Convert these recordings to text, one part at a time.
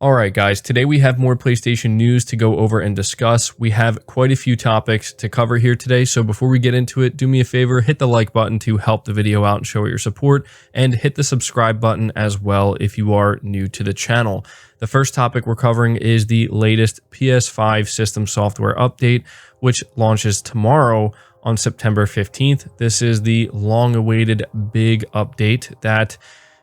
Alright guys, today we have more PlayStation news to go over and discuss. We have quite a few topics to cover here today, so before we get into it, do me a favor, hit the like button to help the video out and show your support, and hit the subscribe button as well if you are new to the channel. The first topic we're covering is the latest PS5 system software update, which launches tomorrow on September 15th. This is the long-awaited big update that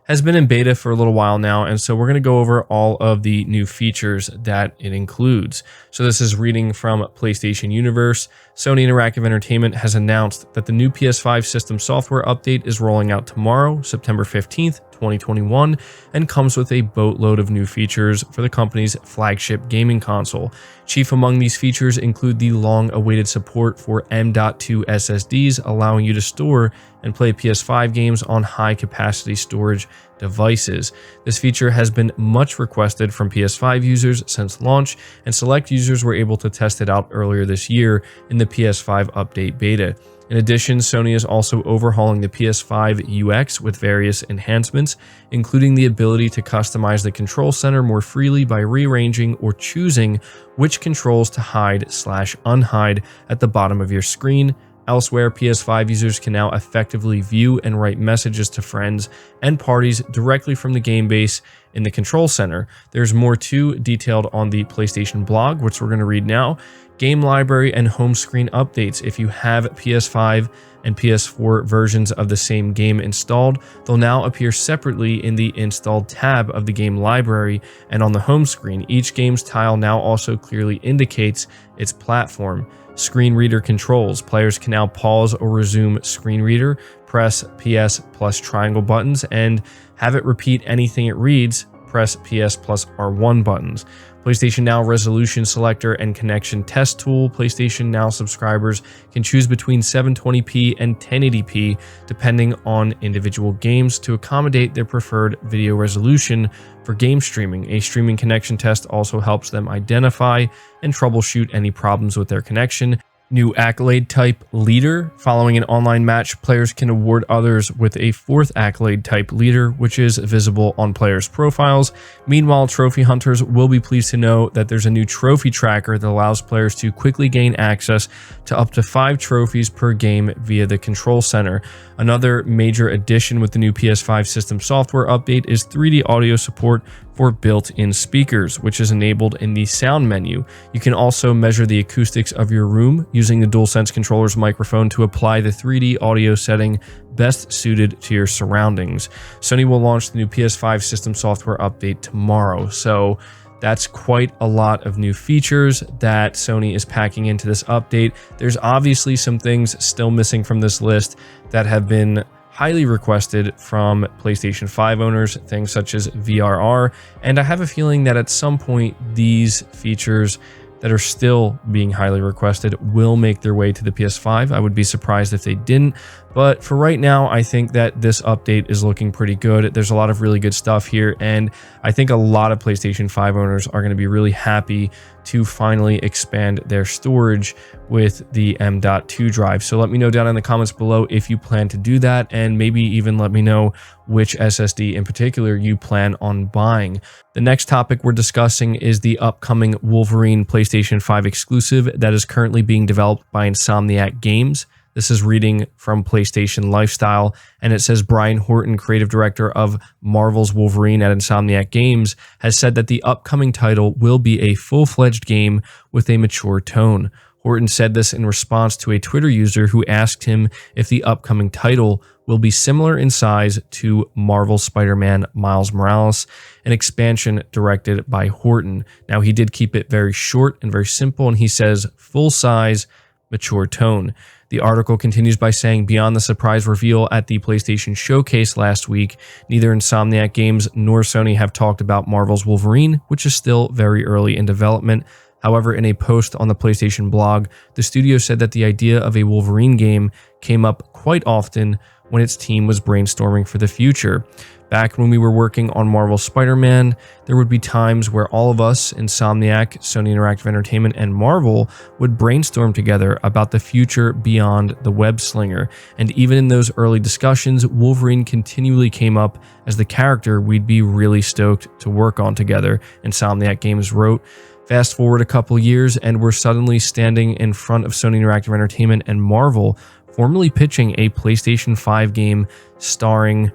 has been in beta for a little while now, and so we're going to go over all of the new features that it includes. So this is reading from PlayStation Universe. Sony Interactive Entertainment has announced that the new PS5 system software update is rolling out tomorrow, September 15th, 2021, and comes with a boatload of new features for the company's flagship gaming console. Chief among these features include the long-awaited support for M.2 SSDs, allowing you to store and play PS5 games on high-capacity storage devices. This feature has been much requested from PS5 users since launch, and select users were able to test it out earlier this year in the PS5 update beta. In addition, Sony is also overhauling the PS5 UX with various enhancements, including the ability to customize the control center more freely by rearranging or choosing which controls to hide/unhide at the bottom of your screen. Elsewhere, PS5 users can now effectively view and write messages to friends and parties directly from the game base in the control center. There's more too, detailed on the PlayStation blog, which we're going to read now. Game library and home screen updates. If you have PS5 and PS4 versions of the same game installed, they'll now appear separately in the installed tab of the game library and on the home screen. Each game's tile now also clearly indicates its platform. Screen reader controls. Players can now pause or resume screen reader, press PS plus triangle buttons, and have it repeat anything it reads, press PS plus R1 buttons. PlayStation Now resolution selector and connection test tool. PlayStation Now subscribers can choose between 720p and 1080p depending on individual games to accommodate their preferred video resolution for game streaming. A streaming connection test also helps them identify and troubleshoot any problems with their connection. New accolade type leader. Following an online match, players can award others with a fourth accolade type leader, which is visible on players' profiles. Meanwhile, trophy hunters will be pleased to know that there's a new trophy tracker that allows players to quickly gain access to up to 5 trophies per game via the control center. Another major addition with the new PS5 system software update is 3D audio support for built-in speakers, which is enabled in the sound menu. You can also measure the acoustics of your room using the DualSense controller's microphone to apply the 3D audio setting best suited to your surroundings. Sony will launch the new PS5 system software update tomorrow, so that's quite a lot of new features that Sony is packing into this update. There's obviously some things still missing from this list that have been highly requested from PlayStation 5 owners, things such as VRR, and I have a feeling that at some point these features that are still being highly requested will make their way to the PS5. I would be surprised if they didn't, but for right now, I think that this update is looking pretty good. There's a lot of really good stuff here, and I think a lot of PlayStation 5 owners are going to be really happy to finally expand their storage with the M.2 drive. So let me know down in the comments below if you plan to do that, and maybe even let me know which SSD in particular you plan on buying. The next topic we're discussing is the upcoming Wolverine PlayStation 5 exclusive that is currently being developed by Insomniac Games. This is reading from PlayStation Lifestyle, and it says Brian Horton, creative director of Marvel's Wolverine at Insomniac Games, has said that the upcoming title will be a full-fledged game with a mature tone. Horton said this in response to a Twitter user who asked him if the upcoming title will be similar in size to Marvel's Spider-Man Miles Morales, an expansion directed by Horton. Now, he did keep it very short and very simple, and he says full size, mature tone. The article continues by saying, beyond the surprise reveal at the PlayStation Showcase last week, neither Insomniac Games nor Sony have talked about Marvel's Wolverine, which is still very early in development. However, in a post on the PlayStation blog, the studio said that the idea of a Wolverine game came up quite often when its team was brainstorming for the future. Back when we were working on Marvel's Spider-Man, there would be times where all of us, Insomniac, Sony Interactive Entertainment, and Marvel, would brainstorm together about the future beyond the web slinger. And even in those early discussions, Wolverine continually came up as the character we'd be really stoked to work on together, Insomniac Games wrote. Fast forward a couple years, and we're suddenly standing in front of Sony Interactive Entertainment and Marvel, formally pitching a PlayStation 5 game starring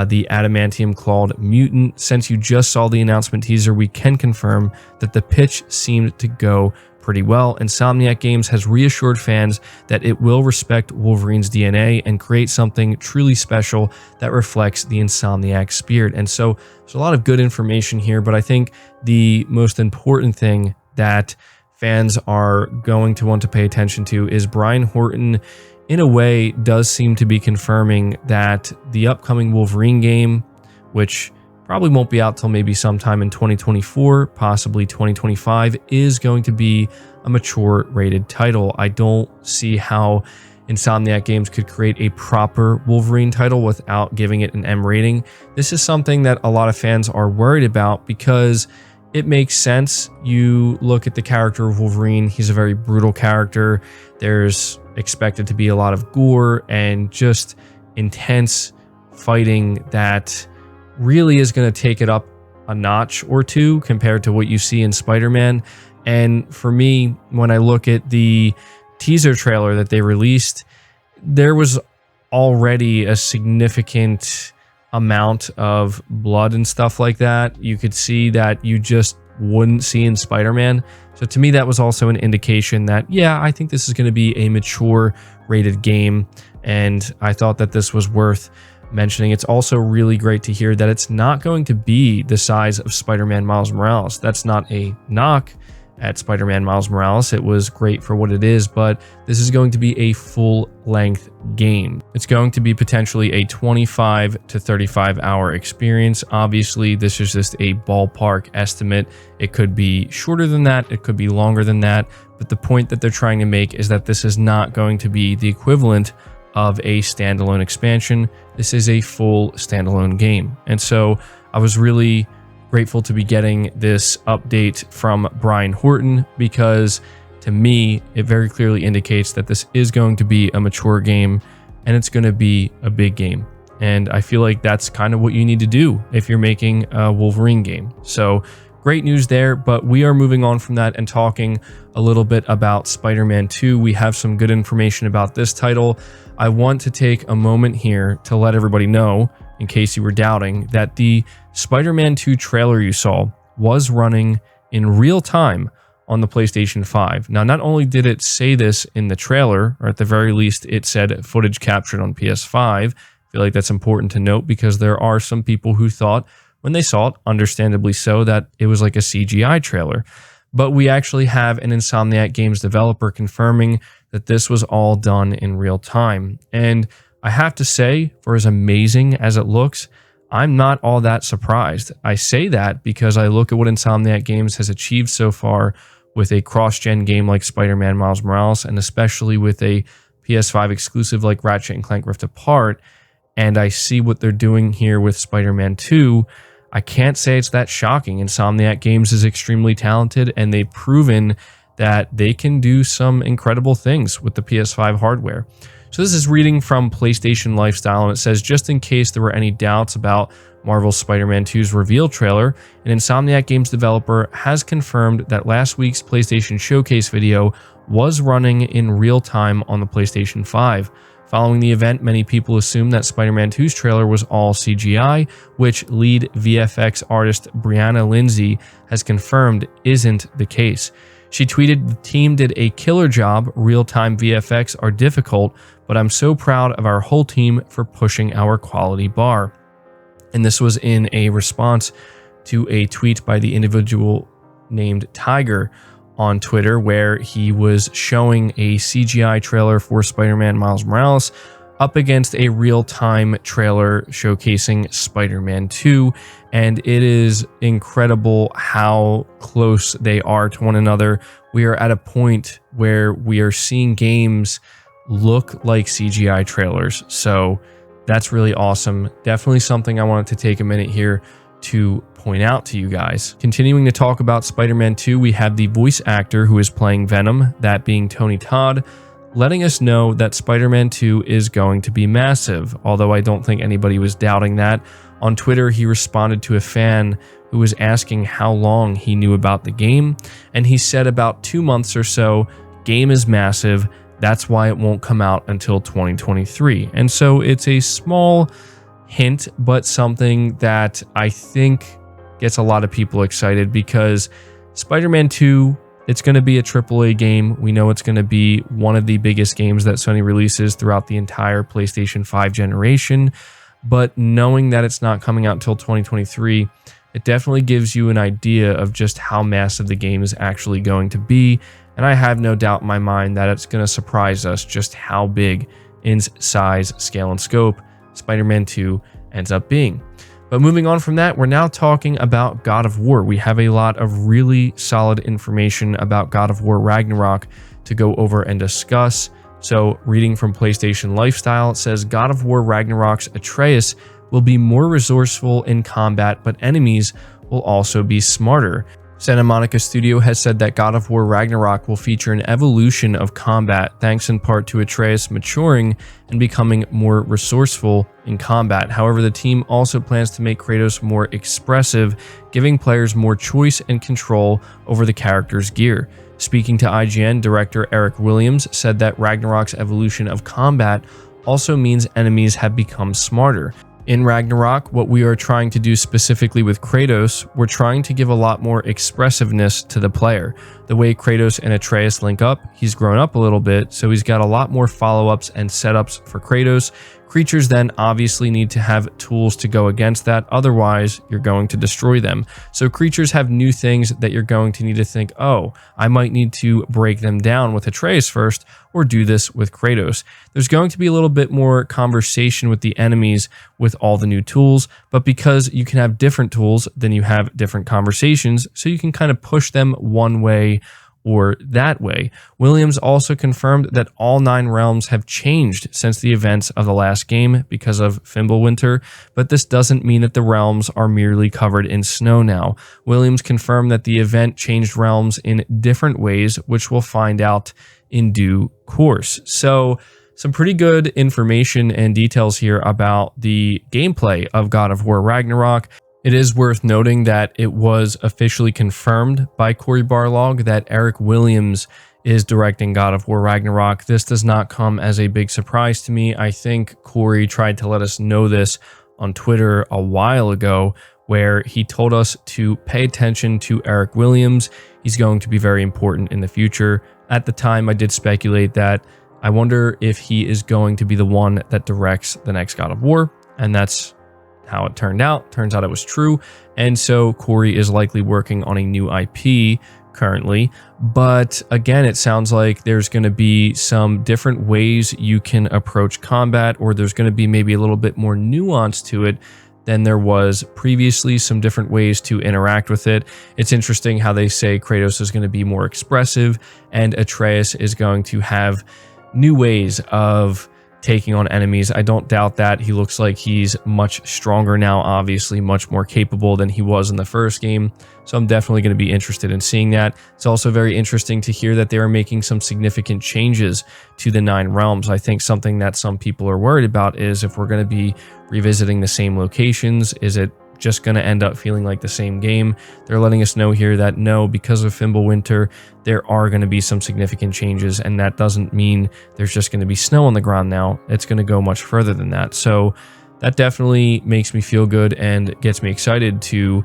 the adamantium-clawed mutant. Since you just saw the announcement teaser, we can confirm that the pitch seemed to go pretty well. Insomniac Games has reassured fans that it will respect Wolverine's DNA and create something truly special that reflects the Insomniac spirit. And so there's a lot of good information here, but I think the most important thing that fans are going to want to pay attention to is Brian Horton, in a way, does seem to be confirming that the upcoming Wolverine game, which probably won't be out till maybe sometime in 2024, possibly 2025, is going to be a mature rated title. I don't see how Insomniac Games could create a proper Wolverine title without giving it an M rating. This is something that a lot of fans are worried about because it makes sense. You look at the character of Wolverine, he's a very brutal character. There's expected to be a lot of gore and just intense fighting that really is going to take it up a notch or two compared to what you see in Spider-Man. And for me, when I look at the teaser trailer that they released, there was already a significant amount of blood and stuff like that. You could see that you just wouldn't see in Spider-Man. So to me, that was also an indication that, yeah, I think this is going to be a mature rated game. And I thought that this was worth mentioning. It's also really great to hear that it's not going to be the size of Spider-Man Miles Morales. That's not a knock at Spider-Man Miles Morales. It was great for what it is, but this is going to be a full-length game. It's going to be potentially a 25 to 35 hour experience. Obviously, this is just a ballpark estimate. It could be shorter than that, it could be longer than that, but the point that they're trying to make is that this is not going to be the equivalent of a standalone expansion. This is a full standalone game. And so I was really grateful to be getting this update from Brian Horton, because to me, it very clearly indicates that this is going to be a mature game and it's going to be a big game. And I feel like that's kind of what you need to do if you're making a Wolverine game. So great news there, but we are moving on from that and talking a little bit about Spider-Man 2. We have some good information about this title. I want to take a moment here to let everybody know, in case you were doubting, that the Spider-Man 2 trailer you saw was running in real time on the PlayStation 5. Now, not only did it say this in the trailer, or at the very least, it said footage captured on PS5. I feel like that's important to note because there are some people who thought, when they saw it, understandably so, that it was like a CGI trailer. But we actually have an Insomniac Games developer confirming that this was all done in real time. And I have to say, for as amazing as it looks, I'm not all that surprised. I say that because I look at what Insomniac Games has achieved so far with a cross-gen game like Spider-Man Miles Morales, and especially with a PS5 exclusive like Ratchet & Clank Rift Apart, and I see what they're doing here with Spider-Man 2, I can't say it's that shocking. Insomniac Games is extremely talented, and they've proven that they can do some incredible things with the PS5 hardware. So this is reading from PlayStation Lifestyle, and it says, just in case there were any doubts about Marvel's Spider-Man 2's reveal trailer, an Insomniac Games developer has confirmed that last week's PlayStation Showcase video was running in real time on the PlayStation 5. Following the event, many people assumed that Spider-Man 2's trailer was all CGI, which lead VFX artist Brianna Lindsay has confirmed isn't the case. She tweeted, "The team did a killer job. Real-time VFX are difficult, but I'm so proud of our whole team for pushing our quality bar." And this was in a response to a tweet by the individual named Tiger on Twitter, where he was showing a CGI trailer for Spider-Man Miles Morales up against a real-time trailer showcasing Spider-Man 2, and it is incredible how close they are to one another. We are at a point where we are seeing games look like CGI trailers, so That's really awesome. Definitely something I wanted to take a minute here to point out to you guys. Continuing to talk about Spider-Man 2, we have the voice actor who is playing Venom, that being Tony Todd, letting us know that Spider-Man 2 is going to be massive, although I don't think anybody was doubting that. On Twitter, he responded to a fan who was asking how long he knew about the game, and he said about 2 months or so. Game is massive, that's why it won't come out until 2023. And so it's a small hint, but something that I think gets a lot of people excited, because Spider-Man 2, it's going to be a AAA game. We know it's going to be one of the biggest games that Sony releases throughout the entire PlayStation 5 generation. But knowing that it's not coming out until 2023, it definitely gives you an idea of just how massive the game is actually going to be. And I have no doubt in my mind that it's going to surprise us just how big in size, scale, and scope Spider-Man 2 ends up being. But moving on from that, we're now talking about God of War. We have a lot of really solid information about God of War Ragnarok to go over and discuss. So reading from PlayStation Lifestyle, it says God of War Ragnarok's Atreus will be more resourceful in combat, but enemies will also be smarter. Santa Monica Studio has said that God of War Ragnarok will feature an evolution of combat, thanks in part to Atreus maturing and becoming more resourceful in combat. However, the team also plans to make Kratos more expressive, giving players more choice and control over the character's gear. Speaking to IGN, director Eric Williams said that Ragnarok's evolution of combat also means enemies have become smarter. In Ragnarok, what we are trying to do specifically with Kratos, we're trying to give a lot more expressiveness to the player. The way Kratos and Atreus link up, he's grown up a little bit, so he's got a lot more follow-ups and setups for Kratos. Creatures then obviously need to have tools to go against that, otherwise you're going to destroy them. So creatures have new things that you're going to need to think, oh, I might need to break them down with Atreus first, or do this with Kratos. There's going to be a little bit more conversation with the enemies with all the new tools, but because you can have different tools, then you have different conversations, so you can kind of push them one way or that way. Williams also confirmed that all 9 realms have changed since the events of the last game because of Fimbulwinter, but this doesn't mean that the realms are merely covered in snow now. Williams confirmed that the event changed realms in different ways, which we'll find out in due course. So some pretty good information and details here about the gameplay of God of War Ragnarok. It is worth noting that it was officially confirmed by Cory Barlog that Eric Williams is directing God of War Ragnarok. This does not come as a big surprise to me. I think Cory tried to let us know this on Twitter a while ago, where he told us to pay attention to Eric Williams. He's going to be very important in the future. At the time, I did speculate that I wonder if he is going to be the one that directs the next God of War, and that's how it turned out. Turns out it was true. And so Cory is likely working on a new IP currently. But again, it sounds like there's going to be some different ways you can approach combat, or there's going to be maybe a little bit more nuance to it than there was previously, some different ways to interact with it. It's interesting how they say Kratos is going to be more expressive and Atreus is going to have new ways of taking on enemies. I don't doubt that. He looks like he's much stronger now, obviously much more capable than he was in the first game. So I'm definitely going to be interested in seeing that. It's also very interesting to hear that they are making some significant changes to the 9 realms. I think something that some people are worried about is if we're going to be revisiting the same locations, is it just going to end up feeling like the same game? They're letting us know here that no, because of Fimbulwinter, there are going to be some significant changes, and that doesn't mean there's just going to be snow on the ground now. It's going to go much further than that. So that definitely makes me feel good and gets me excited to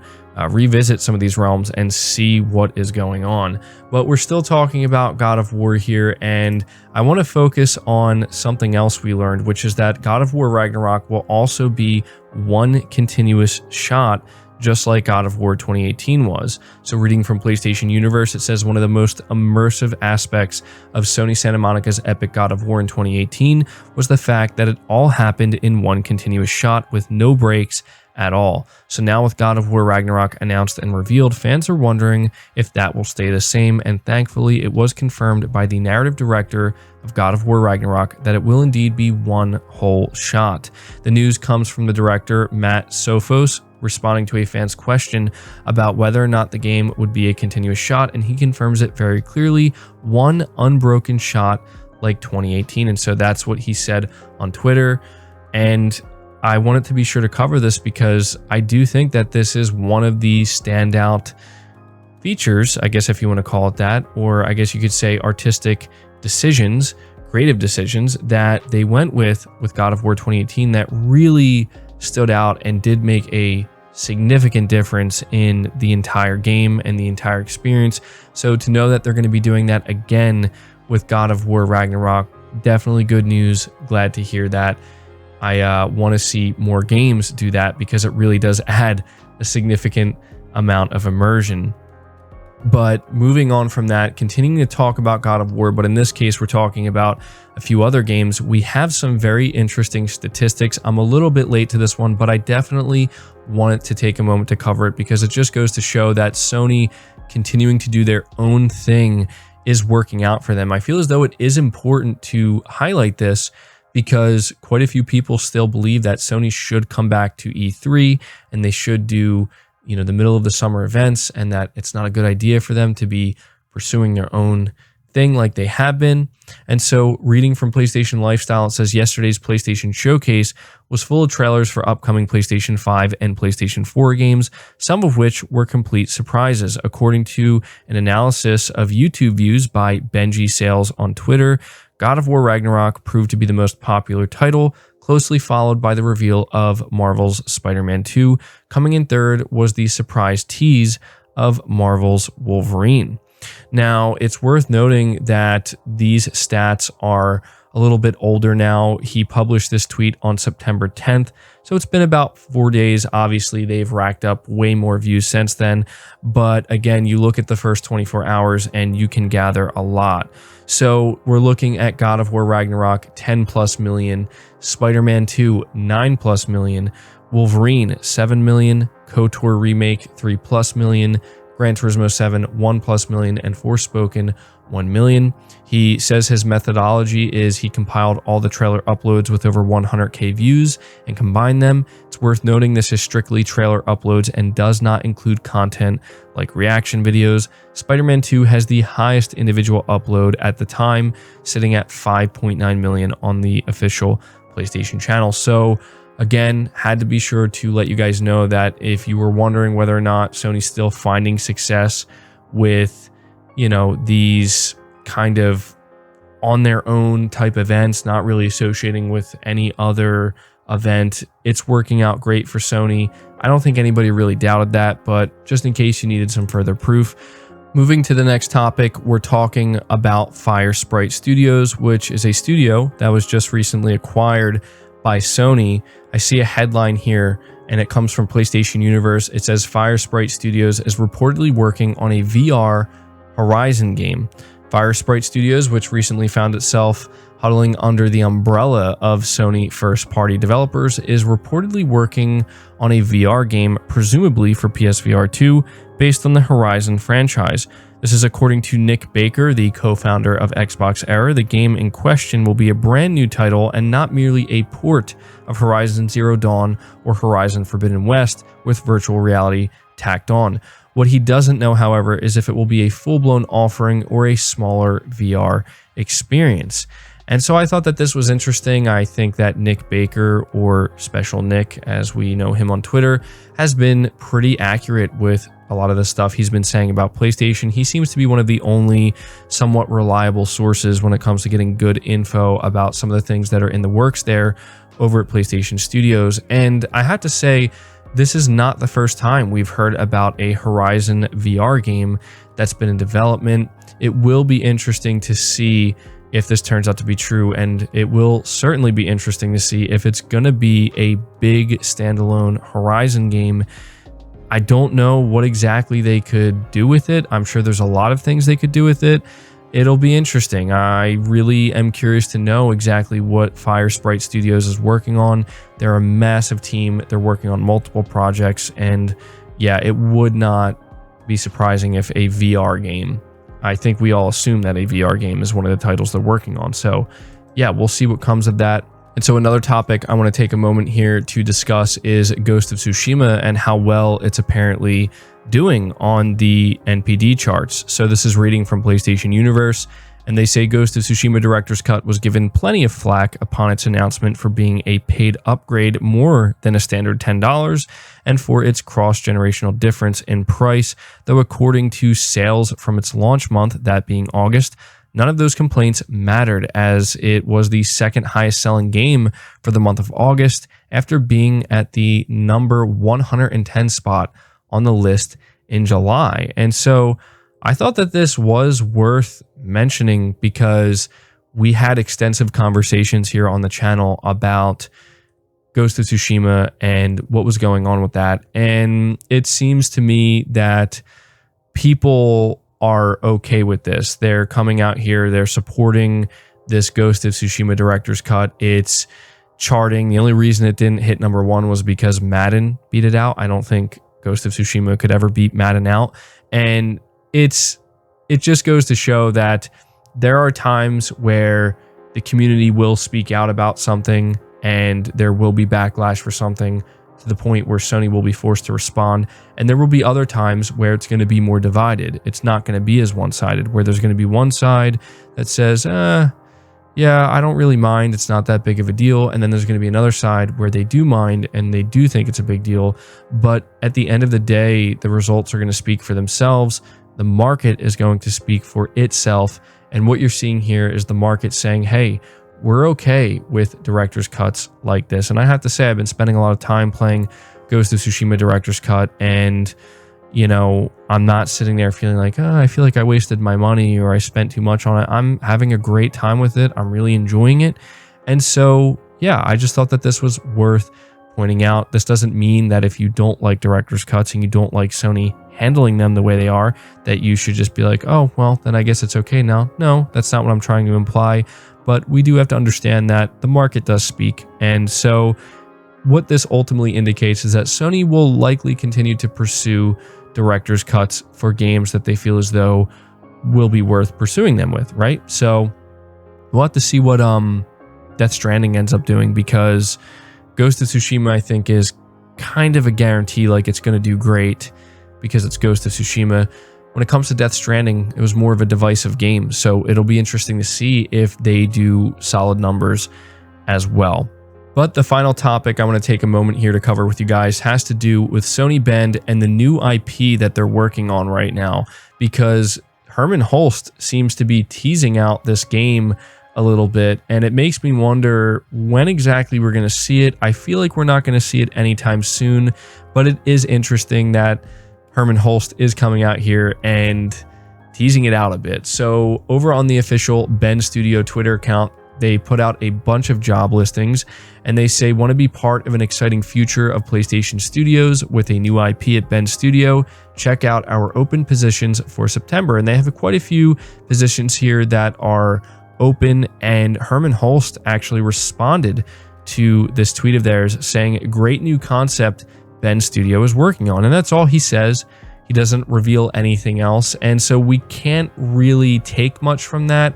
revisit some of these realms and see what is going on. But we're still talking about God of War here, and I want to focus on something else we learned, which is that God of War Ragnarok will also be one continuous shot just like God of War 2018 was. So reading from PlayStation Universe, it says one of the most immersive aspects of Sony Santa Monica's epic God of War in 2018 was the fact that it all happened in one continuous shot with no breaks at all. So now with God of War Ragnarok announced and revealed, fans are wondering if that will stay the same, and thankfully it was confirmed by the narrative director of God of War Ragnarok that it will indeed be one whole shot. The news comes from the director Matt Sophos, responding to a fan's question about whether or not the game would be a continuous shot, and he confirms it very clearly, one unbroken shot like 2018. And so that's what he said on Twitter, and I wanted to be sure to cover this because I do think that this is one of the standout features, I guess if you want to call it that, or I guess you could say artistic decisions, creative decisions that they went with God of War 2018 that really stood out and did make a significant difference in the entire game and the entire experience. So to know that they're going to be doing that again with God of War Ragnarok, definitely good news. Glad to hear that. I want to see more games do that because it really does add a significant amount of immersion. But moving on from that, continuing to talk about God of War, but in this case, we're talking about a few other games. We have some very interesting statistics. I'm a little bit late to this one, but I definitely wanted to take a moment to cover it because it just goes to show that Sony continuing to do their own thing is working out for them. I feel as though it is important to highlight this because quite a few people still believe that Sony should come back to E3 and they should do, you know, the middle of the summer events, and that it's not a good idea for them to be pursuing their own thing like they have been. And so reading from PlayStation Lifestyle, it says yesterday's PlayStation Showcase was full of trailers for upcoming PlayStation 5 and PlayStation 4 games, some of which were complete surprises. According to an analysis of YouTube views by Benji Sales on Twitter, God of War Ragnarok proved to be the most popular title, closely followed by the reveal of Marvel's Spider-Man 2. Coming in third was the surprise tease of Marvel's Wolverine. Now, it's worth noting that these stats are a little bit older now. He published this tweet on September 10th, so it's been about 4 days. Obviously, they've racked up way more views since then, but again, you look at the first 24 hours and you can gather a lot. So we're looking at God of War Ragnarok, 10 plus million, Spider-Man 2, 9 plus million, Wolverine, 7 million, KOTOR Remake, 3 plus million, Gran Turismo 7, 1 plus million, and Forspoken, 1 million. He says his methodology is he compiled all the trailer uploads with over 100k views and combined them. It's worth noting this is strictly trailer uploads and does not include content like reaction videos. Spider-Man 2 has the highest individual upload at the time, sitting at 5.9 million on the official PlayStation channel. So again, had to be sure to let you guys know that if you were wondering whether or not Sony's still finding success with, you know, these kind of on their own type events, not really associating with any other event, it's working out great for Sony. I don't think anybody really doubted that, but just in case you needed some further proof. Moving to the next topic, we're talking about Firesprite Studios, which is a studio that was just recently acquired by Sony. I see a headline here and it comes from PlayStation Universe. It says Firesprite Studios is reportedly working on a VR Horizon game. Firesprite Studios, which recently found itself huddling under the umbrella of Sony first-party developers, is reportedly working on a VR game, presumably for PSVR2, based on the Horizon franchise. This is according to Nick Baker, the co-founder of Xbox Era. The game in question will be a brand new title and not merely a port of Horizon Zero Dawn or Horizon Forbidden West with virtual reality tacked on. What he doesn't know, however, is if it will be a full-blown offering or a smaller VR experience. And so I thought that this was interesting. I think that Nick Baker, or Special Nick as we know him on Twitter, has been pretty accurate with a lot of the stuff he's been saying about PlayStation. He seems to be one of the only somewhat reliable sources when it comes to getting good info about some of the things that are in the works there over at PlayStation Studios. And I have to say, this is not the first time we've heard about a Horizon VR game that's been in development. It will be interesting to see if this turns out to be true, and it will certainly be interesting to see if it's going to be a big standalone Horizon game. I don't know what exactly they could do with it. I'm sure there's a lot of things they could do with it. It'll be interesting. I really am curious to know exactly what Firesprite Studios is working on. They're a massive team. They're working on multiple projects. And yeah, it would not be surprising if a VR game, I think we all assume that a VR game is one of the titles they're working on. So yeah, we'll see what comes of that. And so another topic I want to take a moment here to discuss is Ghost of Tsushima and how well it's apparently doing on the NPD charts. So this is reading from PlayStation Universe, and they say Ghost of Tsushima Director's Cut was given plenty of flack upon its announcement for being a paid upgrade more than a standard $10 and for its cross-generational difference in price, though according to sales from its launch month, that being August, none of those complaints mattered as it was the second highest selling game for the month of August after being at the number 110 spot on the list in July. And so I thought that this was worth mentioning because we had extensive conversations here on the channel about Ghost of Tsushima and what was going on with that. And it seems to me that people are okay with this. They're coming out here, they're supporting this Ghost of Tsushima Director's Cut. It's charting. The only reason it didn't hit number 1 was because Madden beat it out. I don't think Ghost of Tsushima could ever beat Madden out. And it just goes to show that there are times where the community will speak out about something and there will be backlash for something to the point where Sony will be forced to respond. And there will be other times where it's going to be more divided. It's not going to be as one-sided, where there's going to be one side that says, yeah, I don't really mind. It's not that big of a deal. And then there's going to be another side where they do mind and they do think it's a big deal. But at the end of the day, the results are going to speak for themselves. The market is going to speak for itself. And what you're seeing here is the market saying, hey, we're okay with director's cuts like this. And I have to say, I've been spending a lot of time playing Ghost of Tsushima Director's Cut, and you know, I'm not sitting there feeling like, oh, I feel like I wasted my money or I spent too much on it. I'm having a great time with it. I'm really enjoying it. And so, yeah, I just thought that this was worth pointing out. This doesn't mean that if you don't like director's cuts and you don't like Sony handling them the way they are, that you should just be like, oh, well, then I guess it's okay now. No, that's not what I'm trying to imply. But we do have to understand that the market does speak. And so what this ultimately indicates is that Sony will likely continue to pursue director's cuts for games that they feel as though will be worth pursuing them with, right? So we'll have to see what Death Stranding ends up doing, because Ghost of Tsushima, I think, is kind of a guarantee, like it's going to do great because it's Ghost of Tsushima. When it comes to Death Stranding, it was more of a divisive game, so it'll be interesting to see if they do solid numbers as well. But the final topic I want to take a moment here to cover with you guys has to do with Sony Bend and the new IP that they're working on right now, because Hermen Hulst seems to be teasing out this game a little bit, and it makes me wonder when exactly we're going to see it. I feel like we're not going to see it anytime soon, but it is interesting that Hermen Hulst is coming out here and teasing it out a bit. So over on the official Bend Studio Twitter account, they put out a bunch of job listings, and they say, want to be part of an exciting future of PlayStation Studios with a new IP at Bend Studio? Check out our open positions for September. And they have quite a few positions here that are open, and Hermen Hulst actually responded to this tweet of theirs saying, great new concept Bend Studio is working on. And that's all he says. He doesn't reveal anything else. And so we can't really take much from that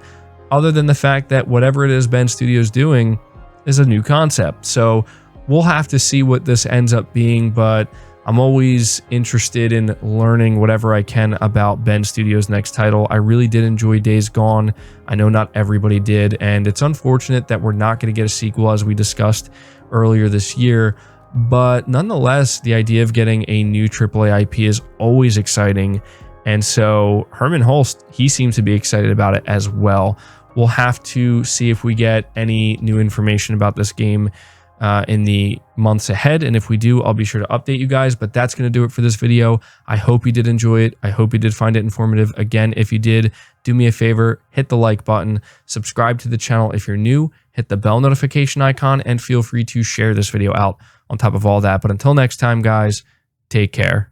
other than the fact that whatever it is Bend Studio is doing is a new concept. So we'll have to see what this ends up being, but I'm always interested in learning whatever I can about Bend Studio's next title. I really did enjoy Days Gone. I know not everybody did, and it's unfortunate that we're not going to get a sequel as we discussed earlier this year. But nonetheless, the idea of getting a new AAA IP is always exciting. And so Hermen Hulst, he seems to be excited about it as well. We'll have to see if we get any new information about this game in the months ahead. And if we do, I'll be sure to update you guys. But that's going to do it for this video. I hope you did enjoy it. I hope you did find it informative. Again, if you did, do me a favor, hit the like button, subscribe to the channel if you're new, hit the bell notification icon, and feel free to share this video out on top of all that. But until next time, guys, take care.